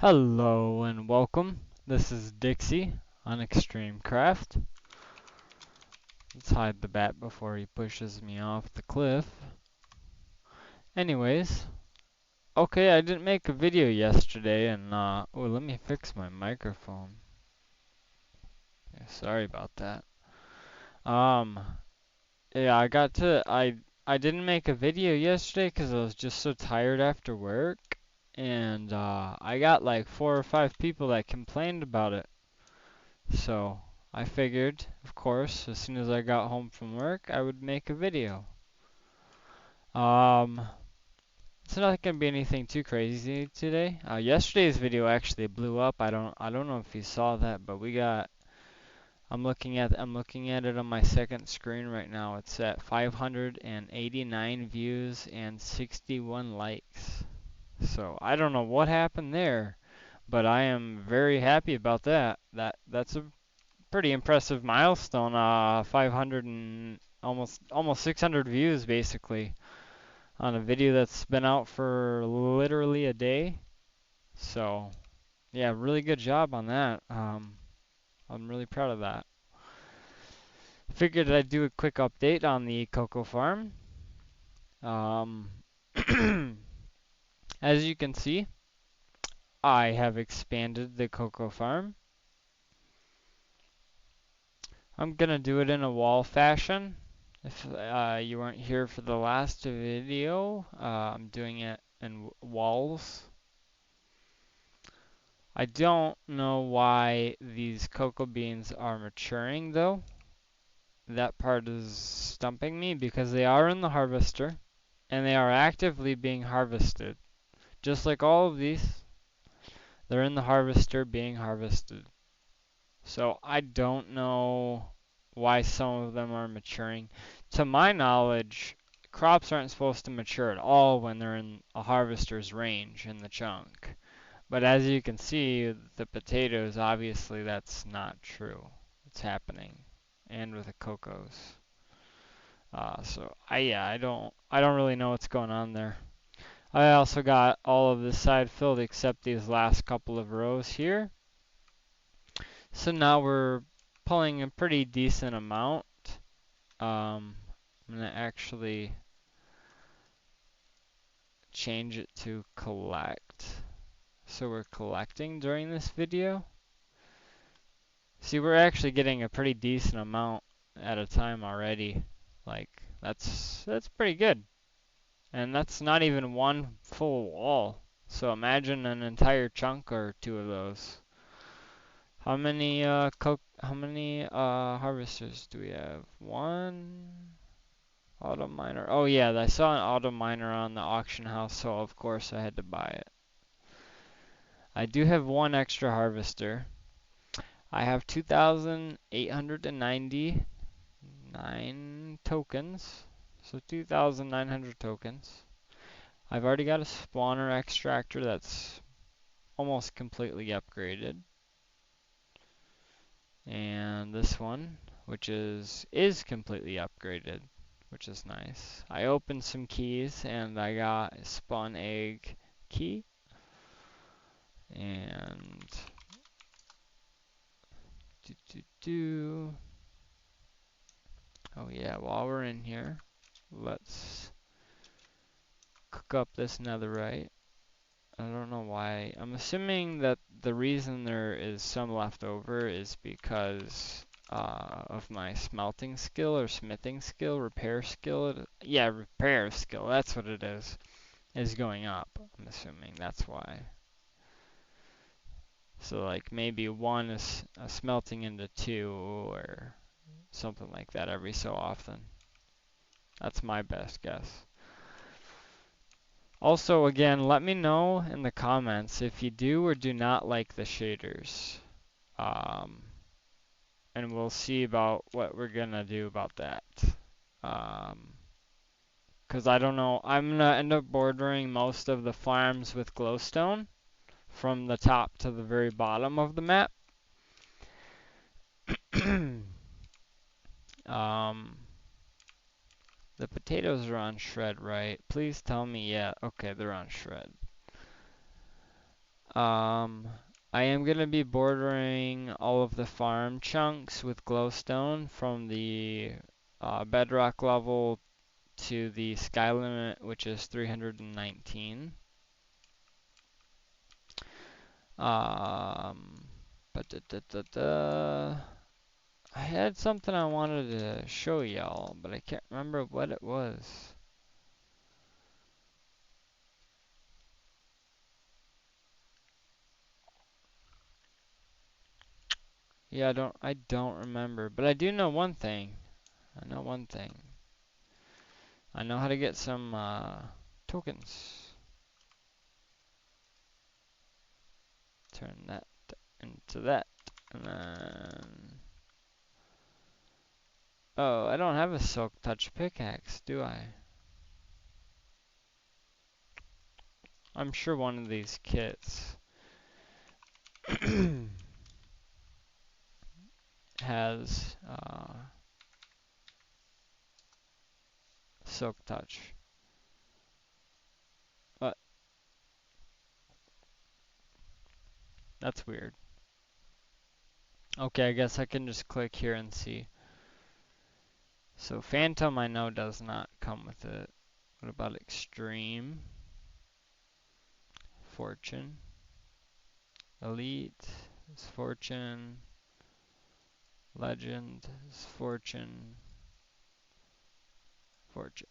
Hello and welcome. This is Dixie on Extremecraft. Let's hide the bat before he pushes me off the cliff. Anyways, okay, I didn't make a video yesterday and oh, let me fix my microphone. Yeah, sorry about that. Um, yeah, I didn't make a video yesterday because I was just so tired after work, and I got like 4 or 5 people that complained about it. So I figured, of course, as soon as I got home from work, I would make a video. Um, it's not gonna be anything too crazy today. Yesterday's video actually blew up. I don't know if you saw that, but I'm looking at it on my second screen right now. It's at 589 views and 61 likes. So I don't know what happened there, but I am very happy about that. That's a pretty impressive milestone. 500 and almost 600 views basically on a video that's been out for literally a day. So yeah, really good job on that. I'm really proud of that. Figured I'd do a quick update on the cocoa farm. Um, as you can see, I have expanded the cocoa farm. I'm gonna do it in a wall fashion. If you weren't here for the last video, I'm doing it in walls. I don't know why these cocoa beans are maturing though. That part is stumping me because they are in the harvester and they are actively being harvested. Just like all of these, they're in the harvester being harvested. So I don't know why some of them are maturing. To my knowledge, crops aren't supposed to mature at all when they're in a harvester's range in the chunk. But as you can see, the potatoes, obviously that's not true. It's happening. And with the cocos. I don't really know what's going on there. I also got all of this side filled except these last couple of rows here. So now we're pulling a pretty decent amount. I'm gonna actually change it to collect. So we're collecting during this video. See, we're actually getting a pretty decent amount at a time already. Like that's pretty good. And that's not even one full wall. So imagine an entire chunk or two of those. How many harvesters do we have? One auto miner. Oh yeah, I saw an auto miner on the auction house, so of course I had to buy it. I do have one extra harvester. I have 2,899 tokens. So 2,900 tokens. I've already got a spawner extractor that's almost completely upgraded. And this one, which is completely upgraded, which is nice. I opened some keys and I got a spawn egg key. And oh yeah, while we're in here, let's cook up this netherite. I don't know why. I'm assuming that the reason there is some left over is because of my smelting skill or smithing skill, repair skill. Yeah, repair skill. That's what it is going up. I'm assuming that's why. So like maybe one is smelting into two or something like that every so often. That's my best guess. Also, again, let me know in the comments if you do or do not like the shaders. Um, and we'll see about what we're gonna do about that. Um, 'Cause I don't know, I'm gonna end up bordering most of the farms with glowstone from the top to the very bottom of the map. um, the potatoes are on shred, right? Please tell me, yeah, okay, they're on shred. Um, I am going to be bordering all of the farm chunks with glowstone from the bedrock level to the sky limit, which is 319. But I had something I wanted to show y'all, but I can't remember what it was. Yeah, I don't remember, but I do know one thing. I know one thing. I know how to get some tokens. Turn that into that, and then oh, I don't have a silk touch pickaxe, do I? I'm sure one of these kits has silk touch, but that's weird. Okay, I guess I can just click here and see. So Phantom I know does not come with it. What about Extreme? Fortune. Elite is Fortune. Legend is Fortune. Fortune.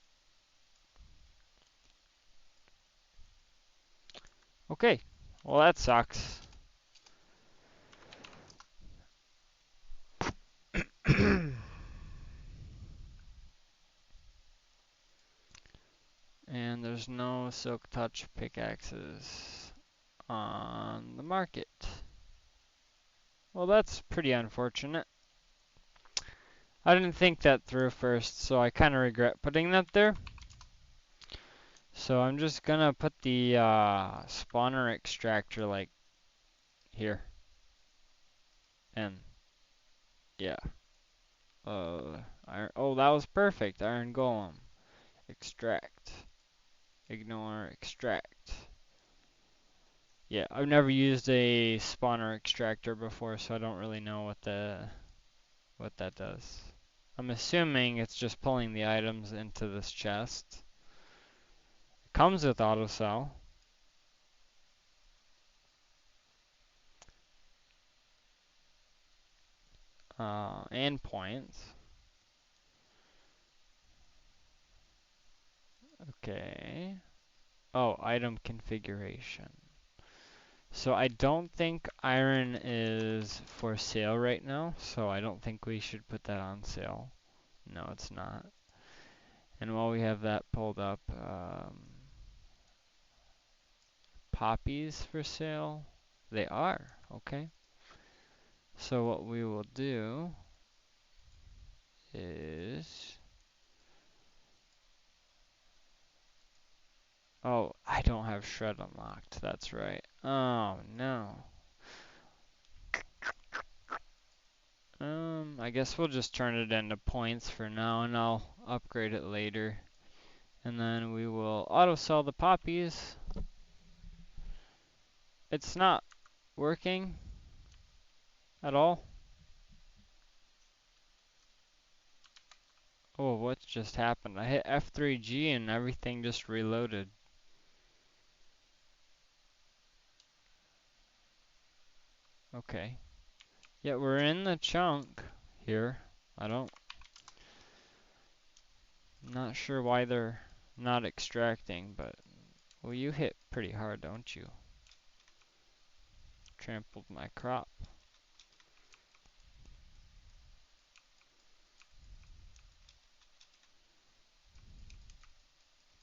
Okay, well that sucks. And there's no silk touch pickaxes on the market. Well, that's pretty unfortunate. I didn't think that through first, so I kind of regret putting that there. So I'm just gonna put the spawner extractor like here. And yeah. Iron, oh, that was perfect. Iron golem. Extract. Ignore, extract. Yeah, I've never used a spawner extractor before, so I don't really know what that does. I'm assuming it's just pulling the items into this chest. It comes with auto sell. And points. Okay. Oh, item configuration. So I don't think iron is for sale right now, so I don't think we should put that on sale. No, it's not. And while we have that pulled up, poppies for sale? They are, okay. So what we will do is, oh, I don't have shred unlocked, that's right. Oh no. I guess we'll just turn it into points for now and I'll upgrade it later. And then we will auto sell the poppies. It's not working at all. Oh, what just happened? I hit F3G and everything just reloaded. Okay. Yeah, we're in the chunk here. I'm not sure why they're not extracting, but well, you hit pretty hard, don't you? Trampled my crop.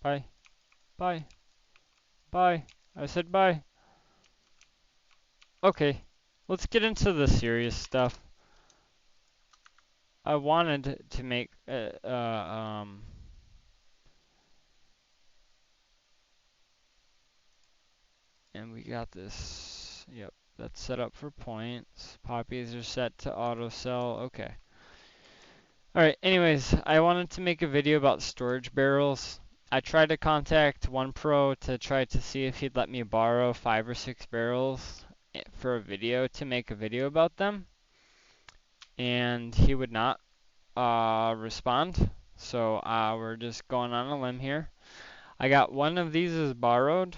Bye. Bye. Bye. I said bye. Okay. Let's get into the serious stuff. I wanted to make and we got this. Yep, that's set up for points. Poppies are set to auto sell. Okay. Alright, anyways, I wanted to make a video about storage barrels. I tried to contact one pro to try to see if he'd let me borrow 5 or 6 barrels for a video to make a video about them, and he would not respond. So we're just going on a limb here. I got one of these as borrowed,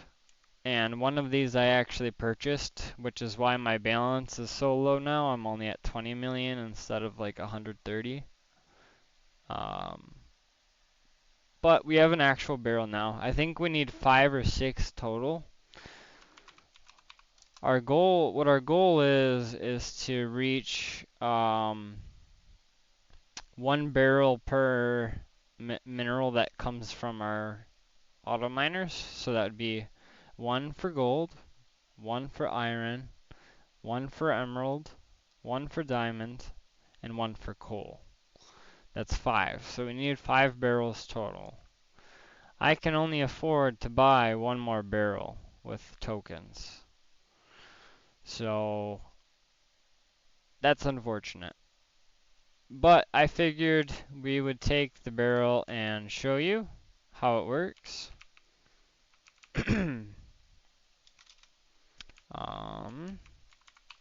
and one of these I actually purchased, which is why my balance is so low now. I'm only at 20 million instead of like 130. But we have an actual barrel now. I think we need 5 or 6 total. What our goal is to reach 1 barrel per mineral that comes from our auto miners. So that would be 1 for gold, 1 for iron, 1 for emerald, 1 for diamond, and 1 for coal. That's 5. So we need 5 barrels total. I can only afford to buy 1 more barrel with tokens. So that's unfortunate. But I figured we would take the barrel and show you how it works.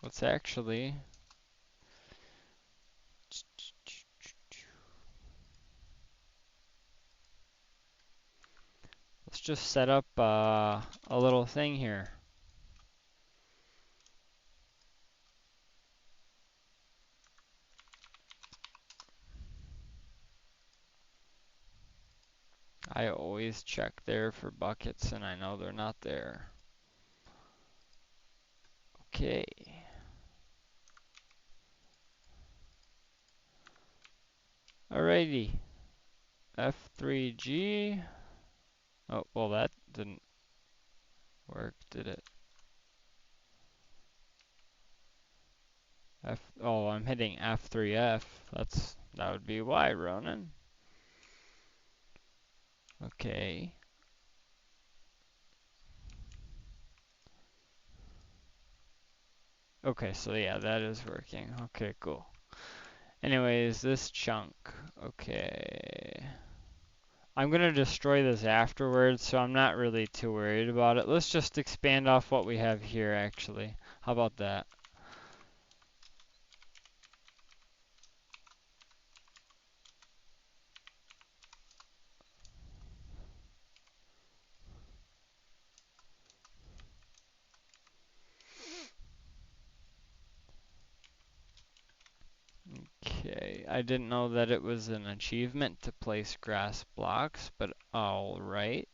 Let's actually let's just set up a little thing here. I always check there for buckets, and I know they're not there. Okay. Alrighty. F3G. Oh, well, that didn't work, did it? Oh, I'm hitting F3F. That would be why, Ronan. Okay. Okay, so yeah, that is working. Okay, cool. Anyways, this chunk. Okay. I'm gonna destroy this afterwards, so I'm not really too worried about it. Let's just expand off what we have here, actually. How about that? Okay, I didn't know that it was an achievement to place grass blocks, but alright.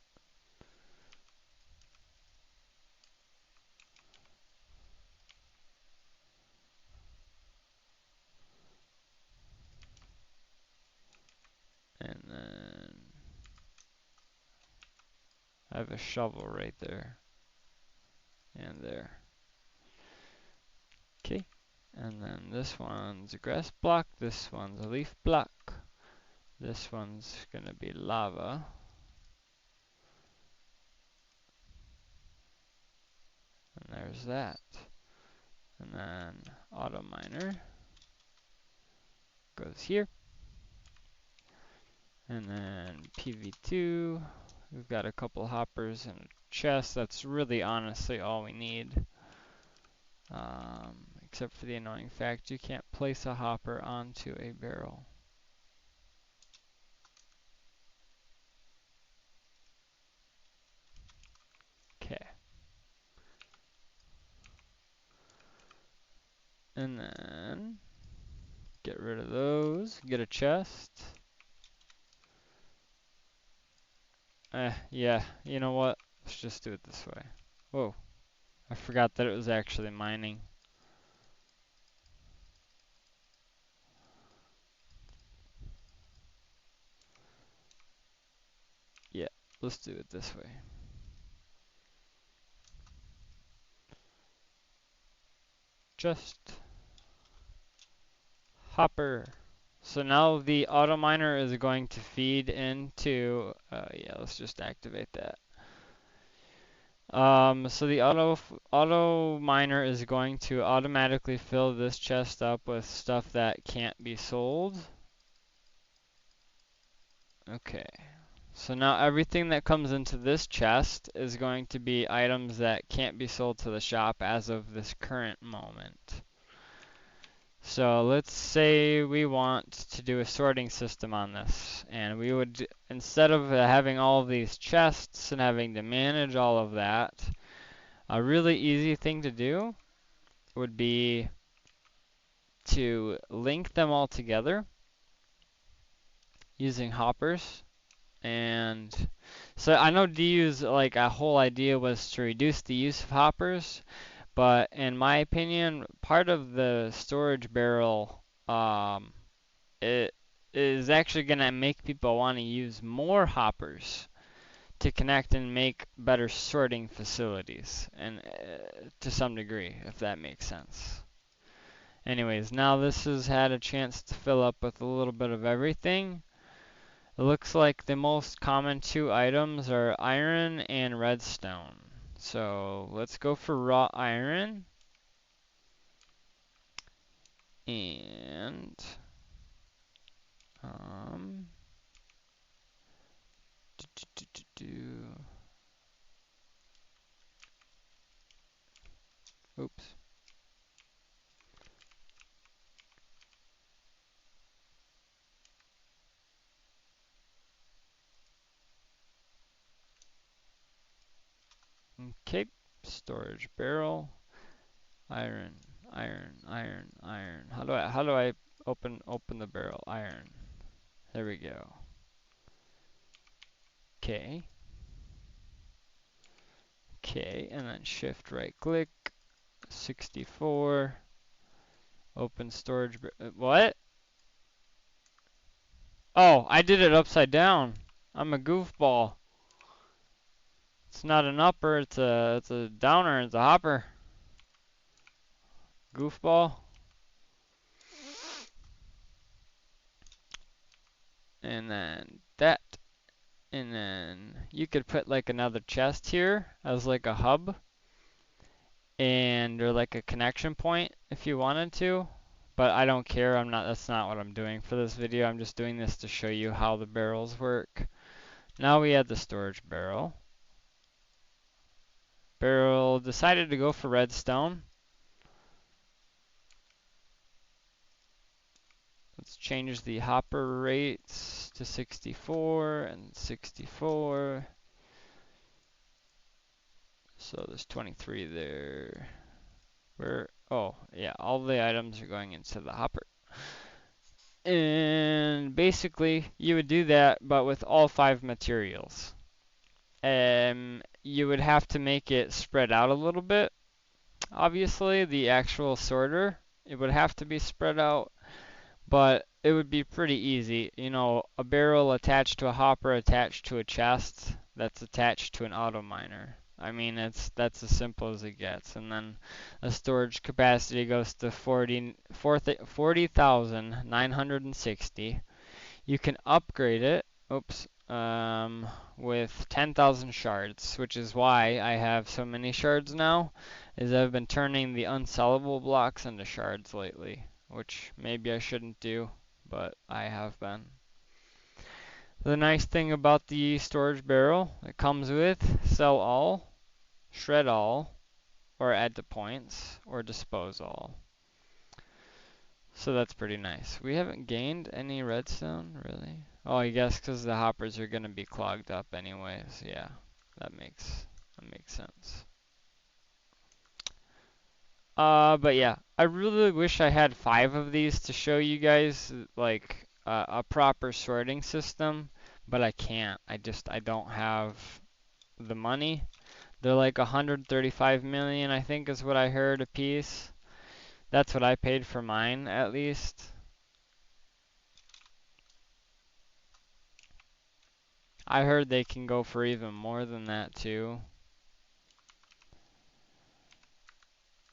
And then I have a shovel right there. And there. Okay. And then this one's a grass block, this one's a leaf block. This one's gonna be lava. And there's that. And then auto miner goes here. And then PV2. We've got a couple hoppers and a chest. That's really honestly all we need. Except for the annoying fact you can't place a hopper onto a barrel. Okay. And then get rid of those. Get a chest. Yeah, you know what? Let's just do it this way. Whoa. I forgot that it was actually mining. Yeah, let's do it this way. Just hopper. So now the auto miner is going to feed into, yeah, let's just activate that. So the auto miner is going to automatically fill this chest up with stuff that can't be sold. Okay, So now everything that comes into this chest is going to be items that can't be sold to the shop as of this current moment. So let's say we want to do a sorting system on this, and we would, instead of having all of these chests and having to manage all of that, a really easy thing to do would be to link them all together using hoppers. And so I know Du's like a whole idea was to reduce the use of hoppers, but in my opinion, part of the storage barrel it is actually going to make people want to use more hoppers to connect and make better sorting facilities, and to some degree, if that makes sense. Anyways, now this has had a chance to fill up with a little bit of everything. It looks like the most common two items are iron and redstone. So let's go for raw iron. And um, do, do, do, do, oops. Okay, storage barrel, iron, iron. How do I open the barrel? Iron. There we go. Okay. Okay, and then shift right click, 64, open storage. What? Oh, I did it upside down. I'm a goofball. It's not an upper, it's a downer, it's a hopper. Goofball. And then that. And then you could put like another chest here as like a hub and or like a connection point if you wanted to. But I don't care. That's not what I'm doing for this video. I'm just doing this to show you how the barrels work. Now we add the storage barrel. Barrel decided to go for redstone. Let's change the hopper rates to 64 and 64. So there's 23 there. Oh, yeah, all the items are going into the hopper. And basically, you would do that, but with all 5 materials. You would have to make it spread out a little bit. Obviously, the actual sorter, it would have to be spread out, but it would be pretty easy. You know, a barrel attached to a hopper attached to a chest that's attached to an auto miner. I mean, that's as simple as it gets. And then the storage capacity goes to 40,960. You can upgrade it, with 10,000 shards, which is why I have so many shards now, is I've been turning the unsellable blocks into shards lately, which maybe I shouldn't do, but I have been. The nice thing about the storage barrel, it comes with sell all, shred all, or add to points, or dispose all. So that's pretty nice. We haven't gained any redstone, really. Oh, I guess because the hoppers are going to be clogged up anyways. Yeah, that makes sense. But yeah, I really wish I had 5 of these to show you guys, like, a proper sorting system, but I can't. I don't have the money. They're like 135 million, I think is what I heard a piece. That's what I paid for mine, at least. I heard they can go for even more than that, too.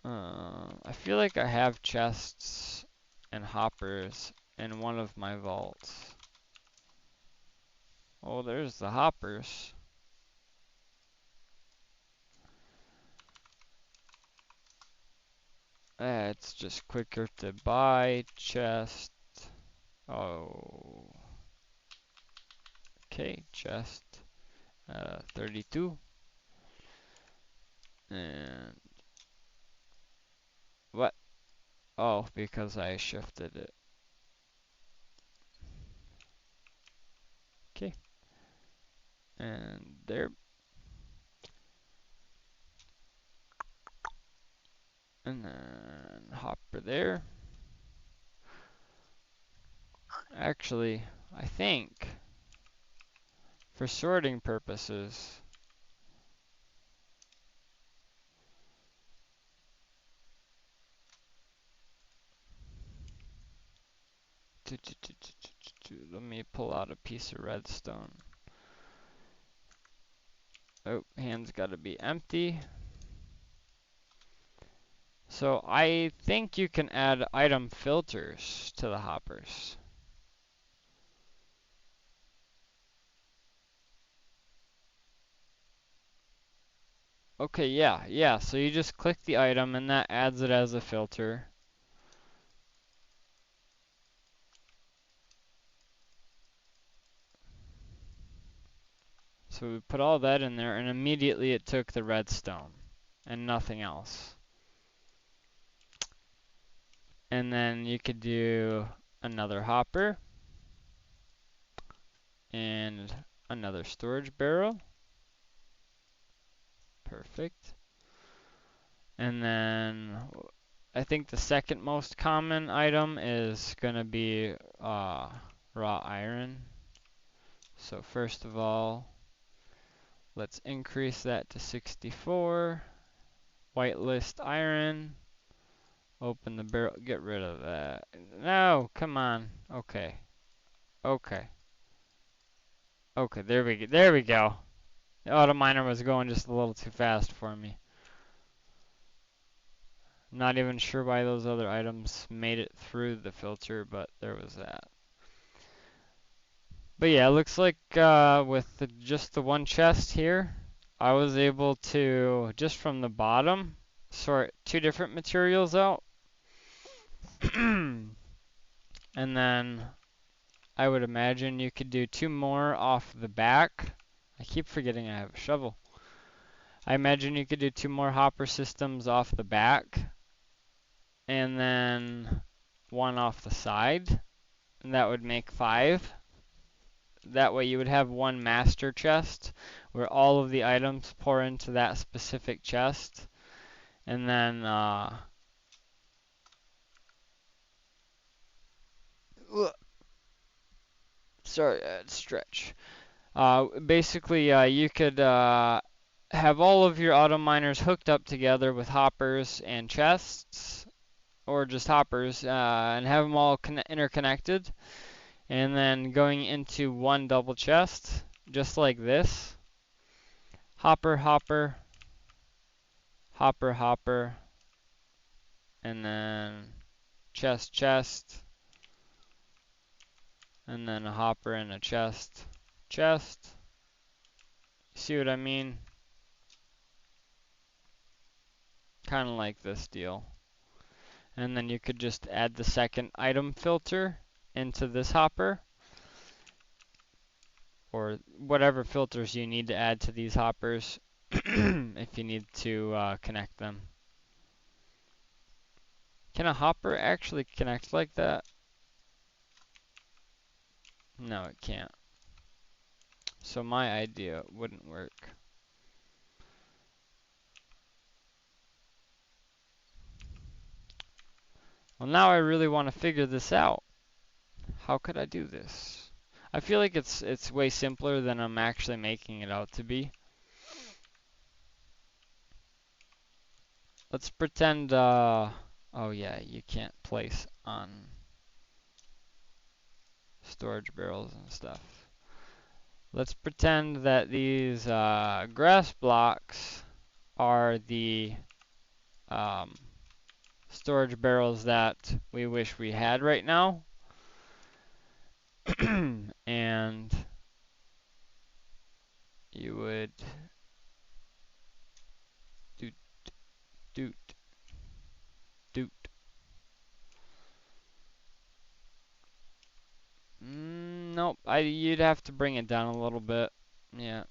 I feel like I have chests and hoppers in one of my vaults. Oh, there's the hoppers. It's just quicker to buy chest. Oh. Okay, chest 32. And what? Oh, because I shifted it. Okay. And there. And then hopper there. Actually, I think for sorting purposes, let me pull out a piece of redstone. Oh, hand's gotta be empty. So I think you can add item filters to the hoppers. Okay, yeah. So you just click the item and that adds it as a filter. So we put all that in there and immediately it took the redstone and nothing else. And then you could do another hopper and another storage barrel. Perfect. And then I think the second most common item is going to be raw iron. So first of all, let's increase that to 64. Whitelist iron. Open the barrel. Get rid of that. No, come on. Okay. Okay. Okay, there we go. There we go. The auto miner was going just a little too fast for me. Not even sure why those other items made it through the filter, but there was that. But yeah, it looks like with just the one chest here, I was able to, just from the bottom, sort two different materials out. And then I would imagine you could do two more off the back. I keep forgetting I have a shovel. I imagine you could do two more hopper systems off the back, and then one off the side, and that would make 5. That way you would have one master chest where all of the items pour into that specific chest, and then sorry, stretch. Basically, you could have all of your auto miners hooked up together with hoppers and chests, or just hoppers, and have them all interconnected, and then going into one double chest, just like this. Hopper, hopper, hopper, hopper, and then chest, chest, and then a hopper and a chest, chest. See what I mean? Kind of like this deal. And then you could just add the second item filter into this hopper, or whatever filters you need to add to these hoppers if you need to connect them. Can a hopper actually connect like that? No, it can't. So my idea wouldn't work. Well, now I really want to figure this out. How could I do this? I feel like it's way simpler than I'm actually making it out to be. Let's pretend, oh yeah, you can't place on storage barrels and stuff. Let's pretend that these grass blocks are the storage barrels that we wish we had right now. And you would doot, doot, doot. Nope, you'd have to bring it down a little bit. Yeah.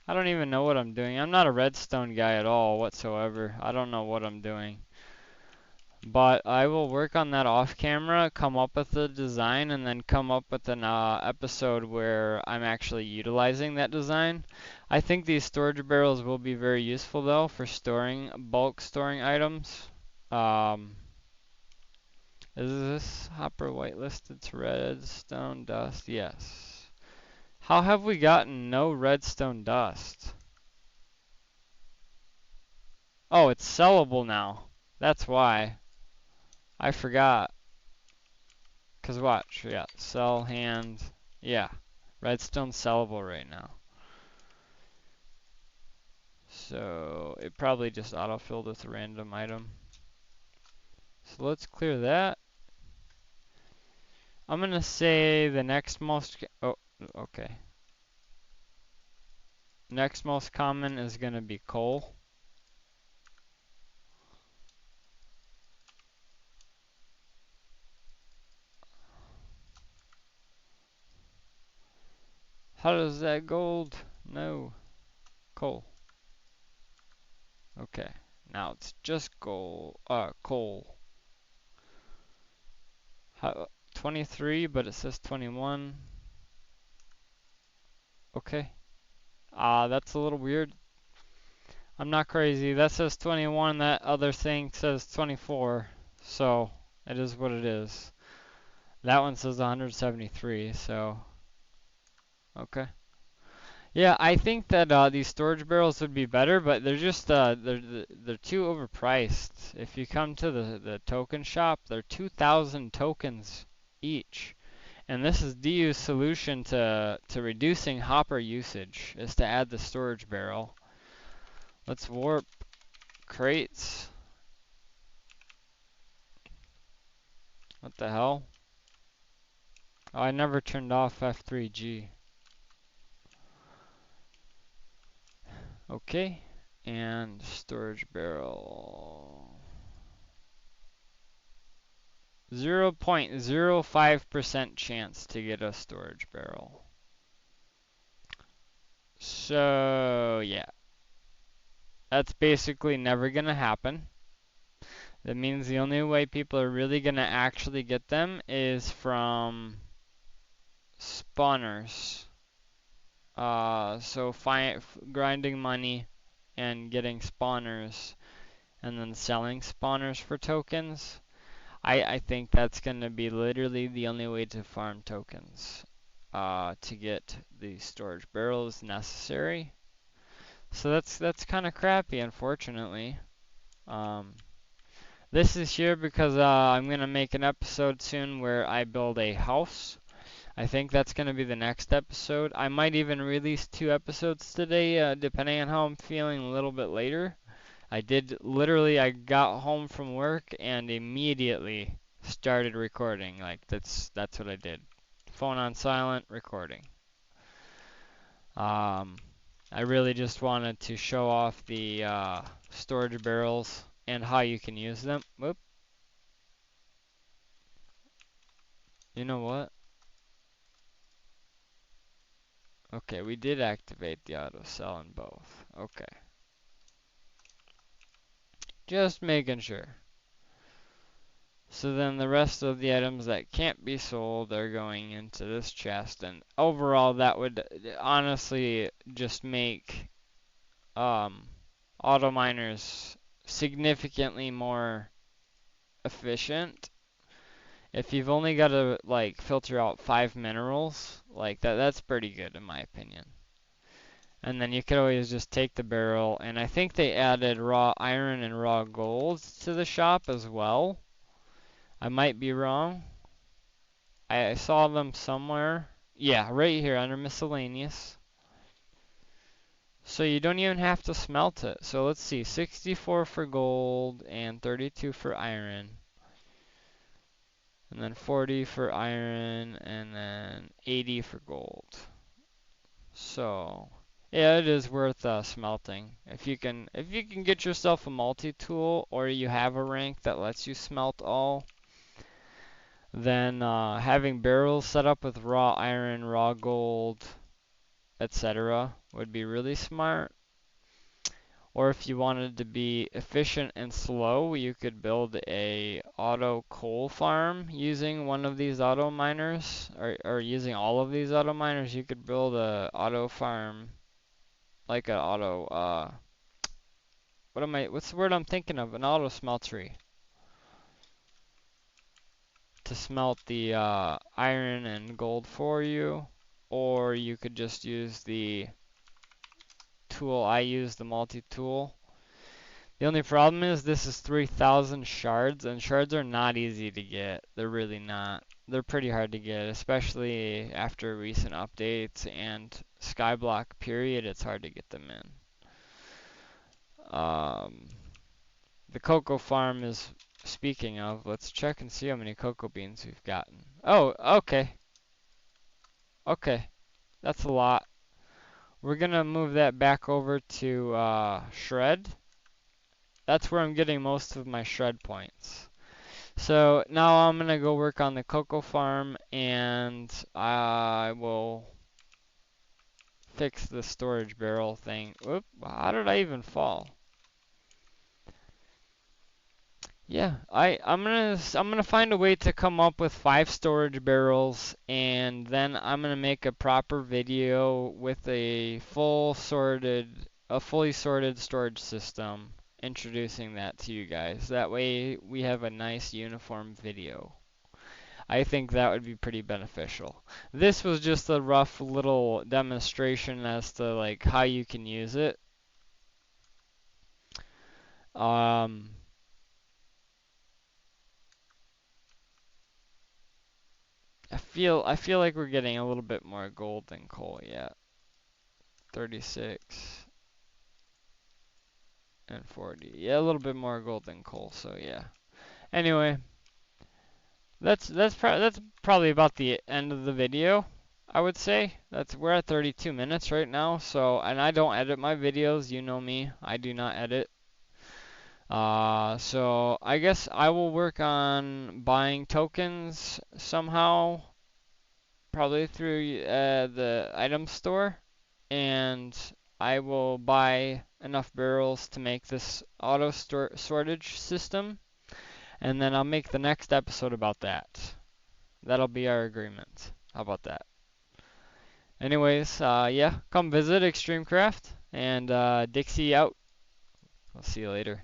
I don't even know what I'm doing. I'm not a redstone guy at all whatsoever. I don't know what I'm doing. But I will work on that off camera, come up with the design, and then come up with an episode where I'm actually utilizing that design. I think these storage barrels will be very useful though for storing, bulk storing items. Um, is this hopper whitelisted to redstone dust? Yes. How have we gotten no redstone dust? Oh, it's sellable now. That's why. I forgot. Cause watch, yeah, sell hand, yeah, redstone sellable right now. So it probably just autofilled with a random item. So let's clear that. I'm gonna say the next most, oh, okay. Next most common is gonna be coal. How does that gold? No, coal. Okay, now it's just coal. How, 23, but it says 21. Okay. That's a little weird. I'm not crazy. That says 21, that other thing says 24. So, it is what it is. That one says 173, so okay. Yeah, I think that these storage barrels would be better, but they're just they're too overpriced. If you come to the token shop, they're 2,000 tokens each. And this is DU's solution to reducing hopper usage is to add the storage barrel. Let's warp crates. What the hell? Oh, I never turned off F3G. Okay, and storage barrel. 0.05% chance to get a storage barrel. So, yeah. That's basically never gonna happen. That means the only way people are really gonna actually get them is from spawners. So grinding money and getting spawners and then selling spawners for tokens. I think that's going to be literally the only way to farm tokens to get the storage barrels necessary. So that's kind of crappy, unfortunately. Um, this is here because I'm going to make an episode soon where I build a house. I think that's going to be the next episode. I might even release 2 episodes today, depending on how I'm feeling a little bit later. I got home from work and immediately started recording. Like that's what I did. Phone on silent, recording. I really just wanted to show off the storage barrels and how you can use them. Whoop. You know what? Okay, we did activate the auto sell in both. Okay. Just making sure. So then the rest of the items that can't be sold are going into this chest, and overall that would honestly just make auto miners significantly more efficient. If you've only got to like filter out 5 minerals, like that's pretty good in my opinion. And then you could always just take the barrel, and I think they added raw iron and raw gold to the shop as well. I might be wrong. I saw them somewhere. Yeah, right here under miscellaneous. So you don't even have to smelt it. So let's see, 64 for gold and 32 for iron. And then 40 for iron and then 80 for gold. So yeah, it is worth smelting. If you can get yourself a multi-tool or you have a rank that lets you smelt all, then having barrels set up with raw iron, raw gold, etc. would be really smart. Or if you wanted to be efficient and slow, you could build a auto coal farm using one of these auto miners, or using all of these auto miners. You could build a auto farm, like a auto, what's the word I'm thinking of? An auto smeltery to smelt the iron and gold for you. Or you could just use the tool I use, the multi-tool. The only problem is this is 3,000 shards, and shards are not easy to get. They're really not. They're pretty hard to get, especially after recent updates and Skyblock period. It's hard to get them in. The cocoa farm is, speaking of, let's check and see how many cocoa beans we've gotten. Oh, okay. Okay, that's a lot. We're gonna move that back over to shred. That's where I'm getting most of my shred points. So now I'm gonna go work on the cocoa farm, and I will fix the storage barrel thing. Oop, how did I even fall? Yeah, I'm gonna find a way to come up with 5 storage barrels, and then I'm gonna make a proper video with a fully sorted storage system, introducing that to you guys. That way we have a nice uniform video. I think that would be pretty beneficial. This was just a rough little demonstration as to like how you can use it. Um, I feel like we're getting a little bit more gold than coal yet. 36 and 40. Yeah, a little bit more gold than coal, so yeah. Anyway, that's probably about the end of the video, I would say. We're at 32 minutes right now, so, and I don't edit my videos, you know me. I do not edit. So I guess I will work on buying tokens somehow, probably through the item store, and I will buy enough barrels to make this auto sortage system, and then I'll make the next episode about that. That'll be our agreement. How about that? Anyways, yeah, come visit Extremecraft, and Dixie out. I'll see you later.